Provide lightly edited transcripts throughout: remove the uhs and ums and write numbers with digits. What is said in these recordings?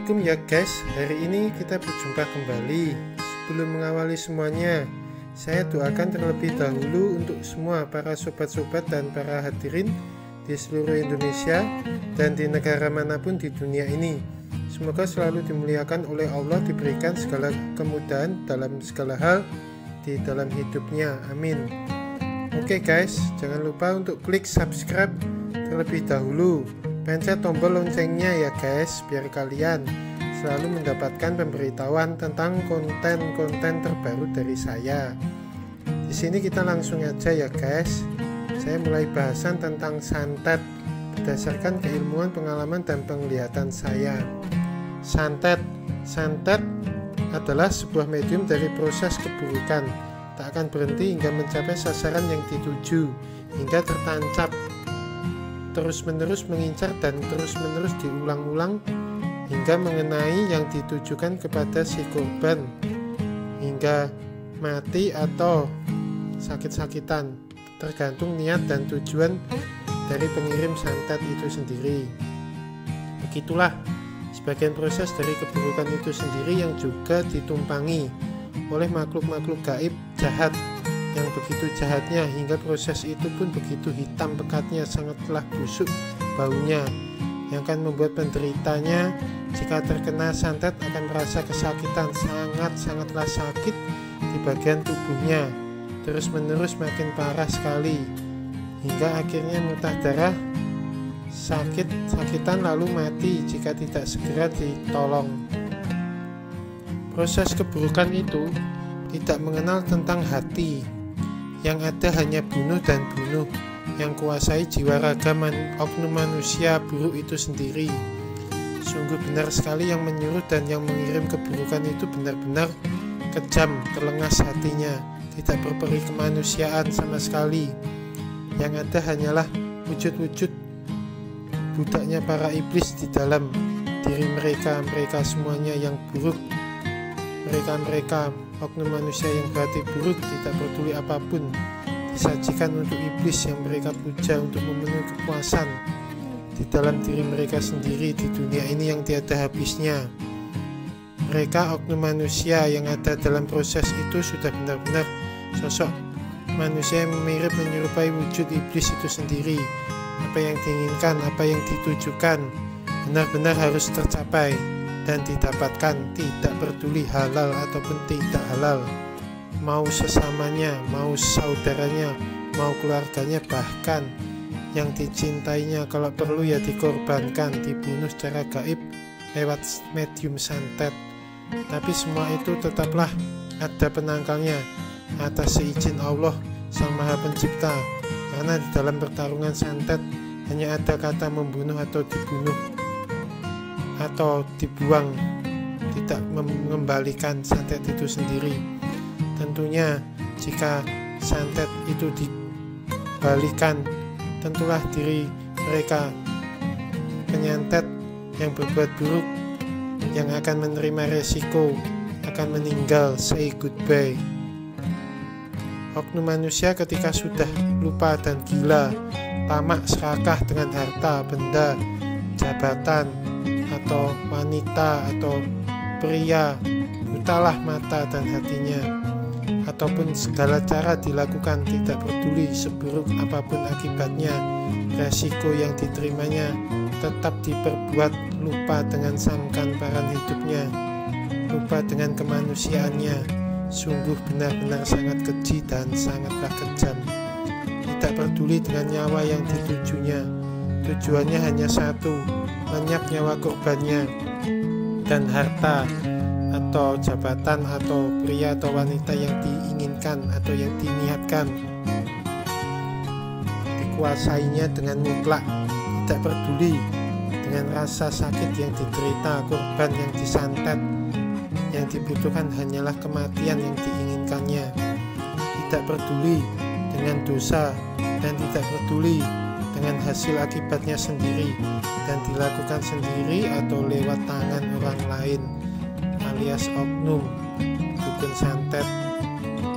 Assalamualaikum ya guys, hari ini kita berjumpa kembali. Sebelum mengawali semuanya, saya doakan terlebih dahulu untuk semua para sobat-sobat dan para hadirin di seluruh Indonesia dan di negara manapun di dunia ini. Semoga selalu dimuliakan oleh Allah, diberikan segala kemudahan dalam segala hal di dalam hidupnya, amin. Oke guys, jangan lupa untuk klik subscribe terlebih dahulu. Pencet tombol loncengnya ya guys, biar kalian selalu mendapatkan pemberitahuan tentang konten-konten terbaru dari saya. Di sini kita langsung aja ya guys. Saya mulai bahasan tentang santet berdasarkan keilmuan, pengalaman dan penglihatan saya. Santet adalah sebuah medium dari proses keburukan, tak akan berhenti hingga mencapai sasaran yang dituju, hingga tertancap, terus-menerus mengincar dan terus-menerus diulang-ulang hingga mengenai yang ditujukan kepada si korban hingga mati atau sakit-sakitan, tergantung niat dan tujuan dari pengirim santet itu sendiri. Begitulah sebagian proses dari keburukan itu sendiri yang juga ditumpangi oleh makhluk-makhluk gaib jahat yang begitu jahatnya, hingga proses itu pun begitu hitam pekatnya, sangatlah busuk baunya, yang akan membuat penderitanya jika terkena santet akan merasa kesakitan, sangatlah sakit di bagian tubuhnya, terus menerus makin parah sekali, hingga akhirnya muntah darah, sakitan lalu mati jika tidak segera ditolong. Proses keburukan itu tidak mengenal tentang hati, yang ada hanya bunuh dan bunuh, yang kuasai jiwa raga oknum manusia buruk itu sendiri. Sungguh benar sekali yang menyuruh dan yang mengirim keburukan itu benar-benar kejam, terlengas hatinya, tidak berperi kemanusiaan sama sekali. Yang ada hanyalah wujud-wujud budaknya para iblis di dalam diri mereka semuanya yang buruk. Mereka oknum manusia yang berhati buruk, tidak peduli apapun, disajikan untuk iblis yang mereka puja untuk memenuhi kepuasan di dalam diri mereka sendiri di dunia ini yang tiada habisnya. Mereka oknum manusia yang ada dalam proses itu sudah benar-benar sosok manusia yang mirip menyerupai wujud iblis itu sendiri. Apa yang diinginkan, apa yang ditujukan benar-benar harus tercapai dan didapatkan, tidak peduli halal ataupun tidak halal, mau sesamanya, mau saudaranya, mau keluarganya, bahkan yang dicintainya kalau perlu ya dikorbankan, dibunuh secara gaib lewat medium santet. Tapi semua itu tetaplah ada penangkalnya atas seizin Allah Sang Maha Pencipta, karena di dalam pertarungan santet hanya ada kata membunuh atau dibunuh atau dibuang, tidak mengembalikan santet itu sendiri. Tentunya jika santet itu dibalikan, tentulah diri mereka penyantet yang berbuat buruk yang akan menerima resiko, akan meninggal, say goodbye. Oknum manusia ketika sudah lupa dan gila, tamak serakah dengan harta, benda, jabatan, atau wanita atau pria, butalah mata dan hatinya, ataupun segala cara dilakukan, tidak peduli seburuk apapun akibatnya, resiko yang diterimanya tetap diperbuat, lupa dengan sangkan paran hidupnya, lupa dengan kemanusiaannya. Sungguh benar-benar sangat keji dan sangatlah kejam, tidak peduli dengan nyawa yang ditujunya. Tujuannya hanya satu, lenyap nyawa korbannya, dan harta atau jabatan atau pria atau wanita yang diinginkan atau yang diniatkan dikuasainya dengan mutlak, tidak peduli dengan rasa sakit yang diderita korban yang disantet. Yang dibutuhkan hanyalah kematian yang diinginkannya, tidak peduli dengan dosa dan tidak peduli dengan hasil akibatnya sendiri, dan dilakukan sendiri atau lewat tangan orang lain alias oknum dukun santet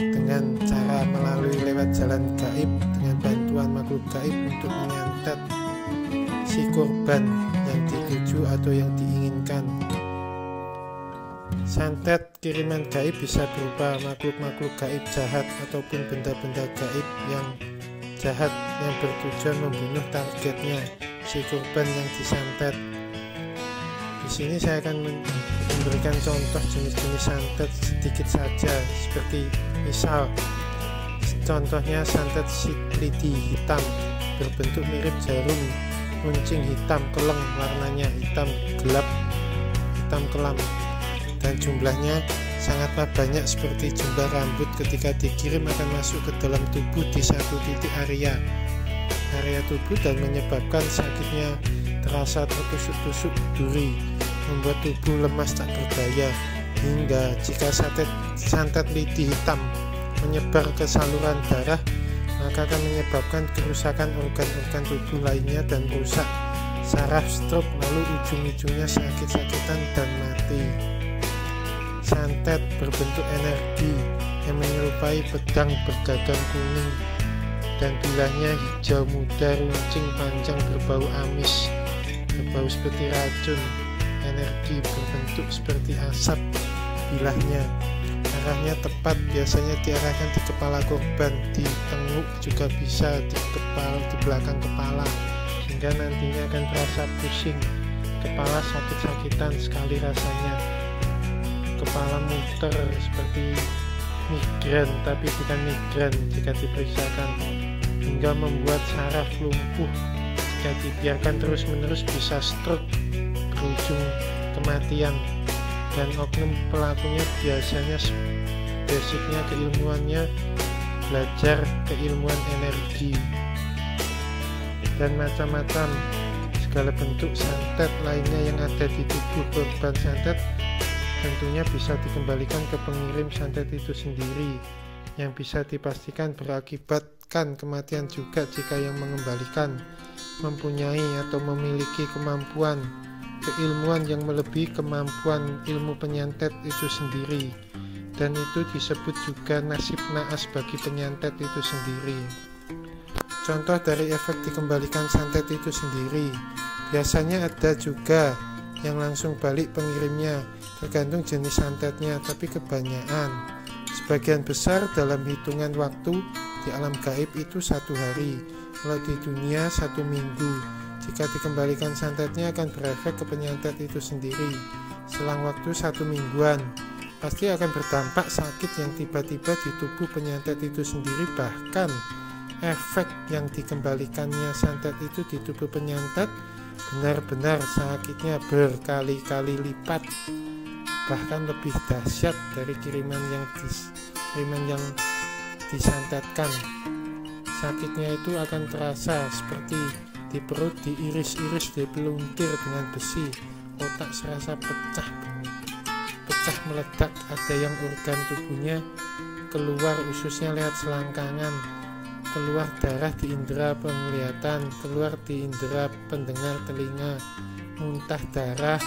dengan cara melalui lewat jalan gaib dengan bantuan makhluk gaib untuk menyantet si korban yang dituju atau yang diinginkan. Santet kiriman gaib bisa berupa makhluk-makhluk gaib jahat ataupun benda-benda gaib yang jahat yang bertujuan membunuh targetnya, si korban yang disantet. Di sini saya akan memberikan contoh jenis-jenis santet sedikit saja, seperti misal contohnya santet siklidi hitam berbentuk mirip jarum runcing hitam keleng, warnanya hitam gelap, hitam kelam, dan jumlahnya sangatlah banyak seperti jumlah rambut. Ketika dikirim akan masuk ke dalam tubuh di satu titik area tubuh dan menyebabkan sakitnya terasa tertusuk-tusuk duri, membuat tubuh lemas tak berdaya, hingga jika santet lidi hitam menyebar ke saluran darah maka akan menyebabkan kerusakan organ-organ tubuh lainnya dan rusak saraf, stroke, lalu ujung-ujungnya sakit-sakitan dan mati. Santet berbentuk energi yang menyerupai pedang bergagang kuning dan bilahnya hijau muda, runcing, panjang, berbau amis, berbau seperti racun. Energi berbentuk seperti asap bilahnya. Arahnya tepat, biasanya diarahkan di kepala korban, di tenguk juga bisa, di belakang kepala, hingga nantinya akan terasa pusing, kepala sakit-sakitan sekali rasanya, kepala muter seperti migren tapi bukan migren jika diperiksakan, hingga membuat saraf lumpuh. Jika dibiarkan terus-menerus bisa stroke berujung kematian. Dan oknum pelakunya biasanya basicnya keilmuannya belajar keilmuan energi dan macam-macam segala bentuk santet lainnya yang ada di tubuh korban santet tentunya bisa dikembalikan ke pengirim santet itu sendiri, yang bisa dipastikan berakibatkan kematian juga jika yang mengembalikan mempunyai atau memiliki kemampuan keilmuan yang melebihi kemampuan ilmu penyantet itu sendiri, dan itu disebut juga nasib naas bagi penyantet itu sendiri. Contoh dari efek dikembalikan santet itu sendiri, biasanya ada juga yang langsung balik pengirimnya, tergantung jenis santetnya, tapi kebanyakan sebagian besar dalam hitungan waktu di alam gaib itu 1 hari, kalau di dunia 1 minggu. Jika dikembalikan santetnya akan berefek ke penyantet itu sendiri. Selang waktu 1 mingguan, pasti akan berdampak sakit yang tiba-tiba di tubuh penyantet itu sendiri. Bahkan efek yang dikembalikannya santet itu di tubuh penyantet benar-benar sakitnya berkali-kali lipat, bahkan lebih dahsyat dari kiriman yang disantetkan. Sakitnya itu akan terasa seperti di perut diiris-iris, dipeluntir dengan besi, otak serasa pecah meledak, ada yang organ tubuhnya keluar, ususnya lewat selangkangan, keluar darah di indera penglihatan, keluar di indera pendengar telinga, muntah darah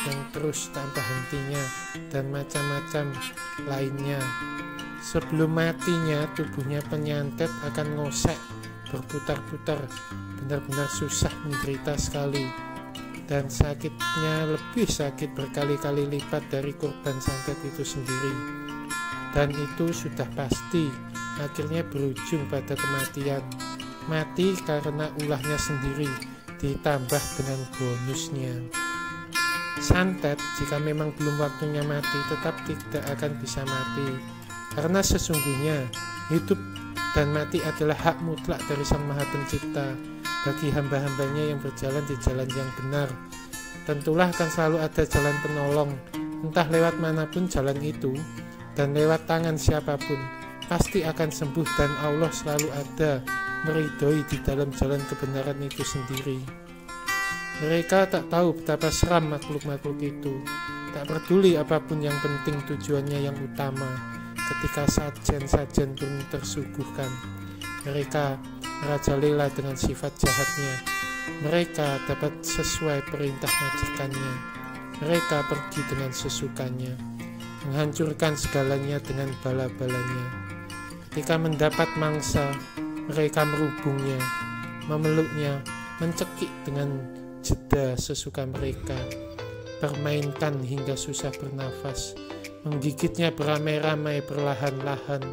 yang terus tanpa hentinya, dan macam-macam lainnya. Sebelum matinya tubuhnya penyantet akan ngosek, berputar-putar, benar-benar susah, menderita sekali, dan sakitnya lebih sakit berkali-kali lipat dari korban santet itu sendiri, dan itu sudah pasti akhirnya berujung pada kematian. Mati karena ulahnya sendiri ditambah dengan bonusnya. Santet jika memang belum waktunya mati tetap tidak akan bisa mati, karena sesungguhnya hidup dan mati adalah hak mutlak dari Sang Maha Pencipta bagi hamba-hambanya yang berjalan di jalan yang benar. Tentulah akan selalu ada jalan penolong, entah lewat manapun jalan itu, dan lewat tangan siapapun, pasti akan sembuh, dan Allah selalu ada meridhoi di dalam jalan kebenaran itu sendiri. Mereka tak tahu betapa seram makhluk-makhluk itu, tak peduli apapun, yang penting tujuannya yang utama. Ketika sajen-sajen pun tersuguhkan, mereka merajalela dengan sifat jahatnya. Mereka dapat sesuai perintah majikannya. Mereka pergi dengan sesukanya, menghancurkan segalanya dengan bala-balanya. Ketika mendapat mangsa, mereka merubungnya, memeluknya, mencekik dengan jeda sesuka mereka. dipermainkan hingga susah bernafas, menggigitnya beramai-ramai perlahan-lahan,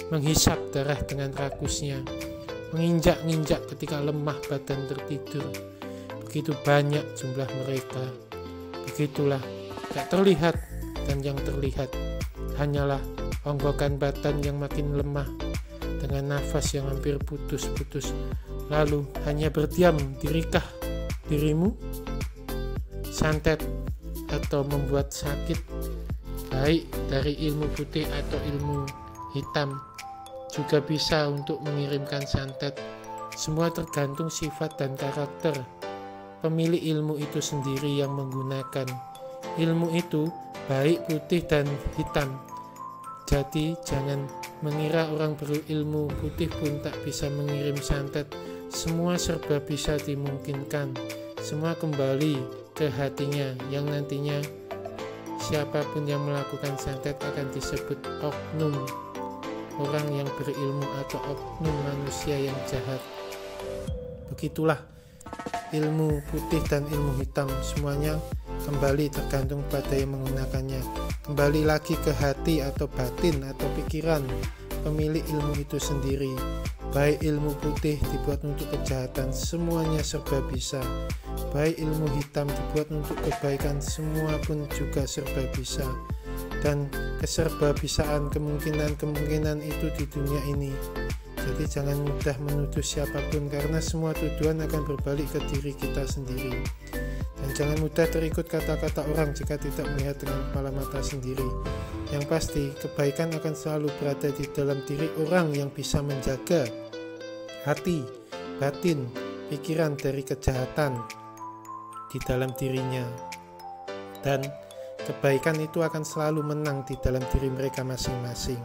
menghisap darah dengan rakusnya, menginjak-injak ketika lemah badan tertidur. Begitu banyak jumlah mereka. Begitulah, tak terlihat, dan yang terlihat hanyalah onggokan badan yang makin lemah, dengan nafas yang hampir putus-putus. Lalu hanya berdiam, dirikah dirimu? Santet atau membuat sakit, baik dari ilmu putih atau ilmu hitam, juga bisa untuk mengirimkan santet. Semua tergantung sifat dan karakter pemilik ilmu itu sendiri yang menggunakan. Ilmu itu baik putih dan hitam. Jadi jangan mengira orang berilmu putih pun tak bisa mengirim santet. Semua serba bisa dimungkinkan. Semua kembali ke hatinya, yang nantinya siapapun yang melakukan santet akan disebut oknum, orang yang berilmu, atau oknum manusia yang jahat. Begitulah ilmu putih dan ilmu hitam, semuanya kembali tergantung pada yang menggunakannya. Kembali lagi ke hati atau batin atau pikiran pemilik ilmu itu sendiri. Baik ilmu putih dibuat untuk kejahatan, semuanya serba bisa. Baik ilmu hitam dibuat untuk kebaikan, semua pun juga serba bisa. Dan keserba-bisaan kemungkinan-kemungkinan itu di dunia ini. Jadi jangan mudah menuduh siapapun, karena semua tuduhan akan berbalik ke diri kita sendiri. Dan jangan mudah terikut kata-kata orang jika tidak melihat dengan kepala mata sendiri. Yang pasti, kebaikan akan selalu berada di dalam diri orang yang bisa menjaga hati, batin, pikiran dari kejahatan di dalam dirinya. Dan kebaikan itu akan selalu menang di dalam diri mereka masing-masing.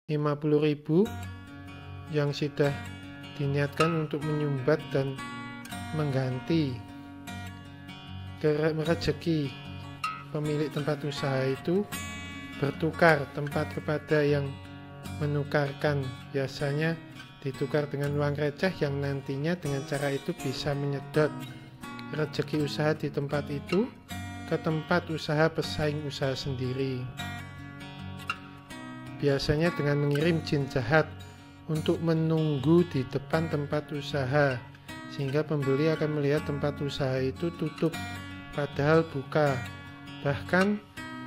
Rp50.000 yang sudah diniatkan untuk menyumbat dan mengganti rezeki pemilik tempat usaha itu, bertukar tempat kepada yang menukarkan. Biasanya ditukar dengan uang receh yang nantinya dengan cara itu bisa menyedot rezeki usaha di tempat itu ke tempat usaha pesaing usaha sendiri. Biasanya dengan mengirim jin jahat untuk menunggu di depan tempat usaha, sehingga pembeli akan melihat tempat usaha itu tutup padahal buka. Bahkan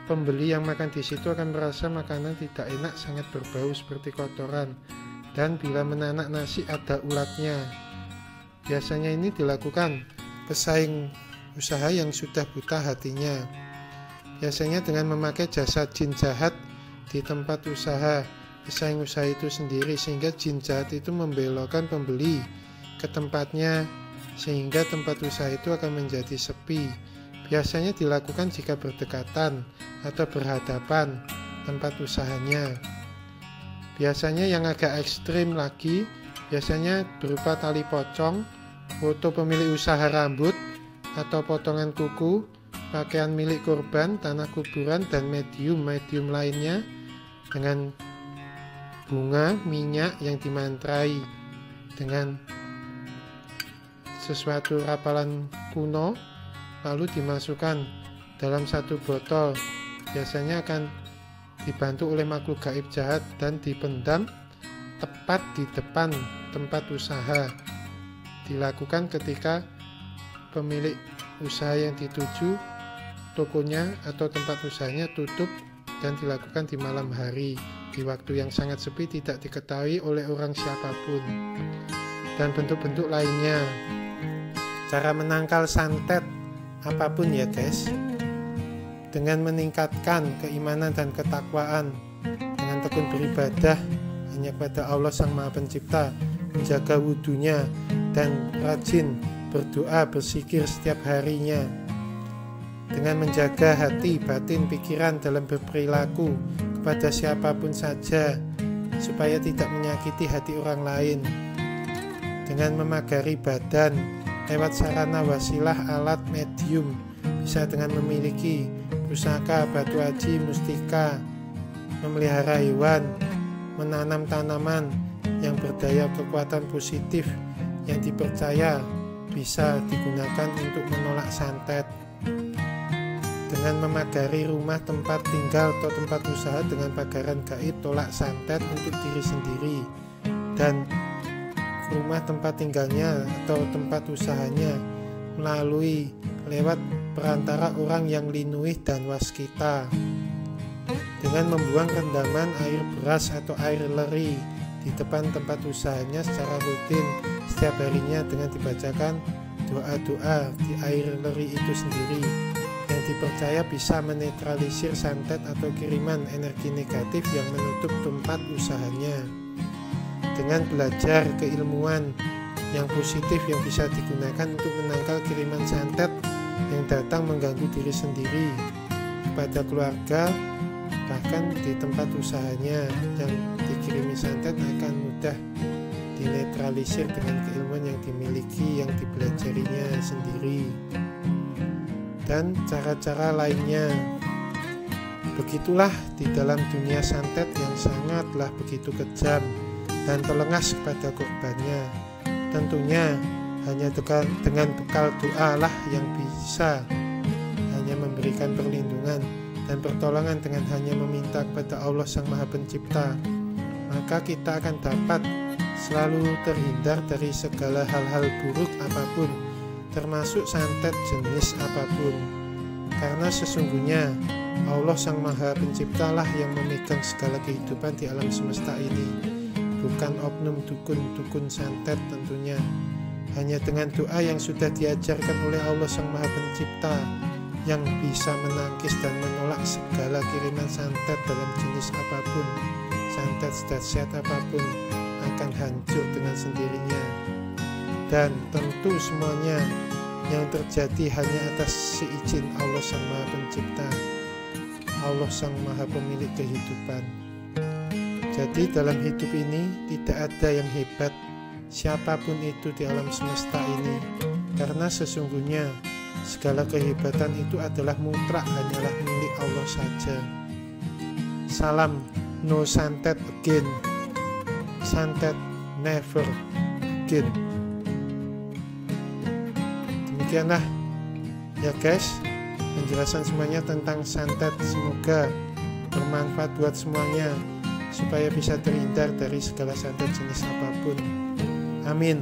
pembeli yang makan di situ akan merasa makanan tidak enak, sangat berbau seperti kotoran, dan bila menanak nasi ada ulatnya. Biasanya ini dilakukan pesaing usaha yang sudah buta hatinya, biasanya dengan memakai jasa jin jahat di tempat usaha pesaing usaha itu sendiri, sehingga jin jahat itu membelokkan pembeli ke tempatnya sehingga tempat usaha itu akan menjadi sepi. Biasanya dilakukan jika berdekatan atau berhadapan tempat usahanya. Biasanya yang agak ekstrim lagi, biasanya berupa tali pocong, foto pemilik usaha rambut atau potongan kuku, pakaian milik korban, tanah kuburan, dan medium lainnya dengan bunga, minyak yang dimantrai dengan sesuatu rapalan kuno, lalu dimasukkan dalam satu botol. Biasanya akan dibantu oleh makhluk gaib jahat dan dipendam tepat di depan tempat usaha. Dilakukan ketika pemilik usaha yang dituju, tokonya atau tempat usahanya tutup, dan dilakukan di malam hari di waktu yang sangat sepi, tidak diketahui oleh orang siapapun. Dan bentuk-bentuk lainnya, cara menangkal santet apapun ya guys, dengan meningkatkan keimanan dan ketakwaan, dengan tekun beribadah hanya kepada Allah Sang Maha Pencipta, menjaga wudunya, dan rajin berdoa berzikir setiap harinya, dengan menjaga hati, batin, pikiran dalam berperilaku kepada siapapun saja supaya tidak menyakiti hati orang lain, dengan memagari badan lewat sarana wasilah alat medium, bisa dengan memiliki pusaka, batu aji, mustika, memelihara hewan, menanam tanaman yang berdaya kekuatan positif yang dipercaya bisa digunakan untuk menolak santet, dengan memagari rumah tempat tinggal atau tempat usaha dengan pagaran gaib tolak santet untuk diri sendiri, dan rumah tempat tinggalnya atau tempat usahanya melalui lewat perantara orang yang linuih dan waskita, dengan membuang rendaman air beras atau air leri di depan tempat usahanya secara rutin setiap harinya, dengan dibacakan doa-doa di air leri itu sendiri yang dipercaya bisa menetralisir santet atau kiriman energi negatif yang menutup tempat usahanya, dengan belajar keilmuan yang positif yang bisa digunakan untuk menangkal kiriman santet yang datang mengganggu diri sendiri, kepada keluarga, bahkan di tempat usahanya yang dikirimi santet akan mudah dinetralisir dengan keilmuan yang dimiliki, yang dipelajarinya sendiri, dan cara-cara lainnya. Begitulah di dalam dunia santet yang sangatlah begitu kejam dan telengas kepada korbannya. Tentunya hanya dengan bekal doa lah yang bisa hanya memberikan perlindungan dan pertolongan, dengan hanya meminta kepada Allah Sang Maha Pencipta, maka kita akan dapat selalu terhindar dari segala hal-hal buruk apapun, termasuk santet jenis apapun. Karena sesungguhnya Allah Sang Maha Pencipta lah yang memegang segala kehidupan di alam semesta ini, bukan oknum dukun-dukun santet tentunya. Hanya dengan doa yang sudah diajarkan oleh Allah Sang Maha Pencipta yang bisa menangkis dan menolak segala kiriman santet dalam jenis apapun. Santet dahsyat apapun akan hancur dengan sendirinya, dan tentu semuanya yang terjadi hanya atas seizin Allah Sang Maha Pencipta, Allah Sang Maha Pemilik kehidupan. Jadi dalam hidup ini tidak ada yang hebat siapapun itu di alam semesta ini, karena sesungguhnya segala kehebatan itu adalah mutlak, hanyalah milik Allah saja. Salam, no santet again, santet never again. Demikianlah ya guys penjelasan semuanya tentang santet. Semoga bermanfaat buat semuanya supaya bisa terhindar dari segala santet jenis apapun. Amin.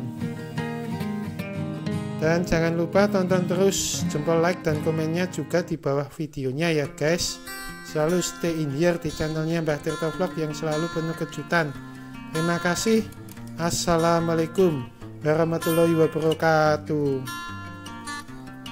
Dan jangan lupa tonton terus, jempol like dan komennya juga di bawah videonya ya guys. Selalu stay in here di channelnya Mbah Tirto Vlog yang selalu penuh kejutan. Terima kasih. Assalamualaikum warahmatullahi wabarakatuh.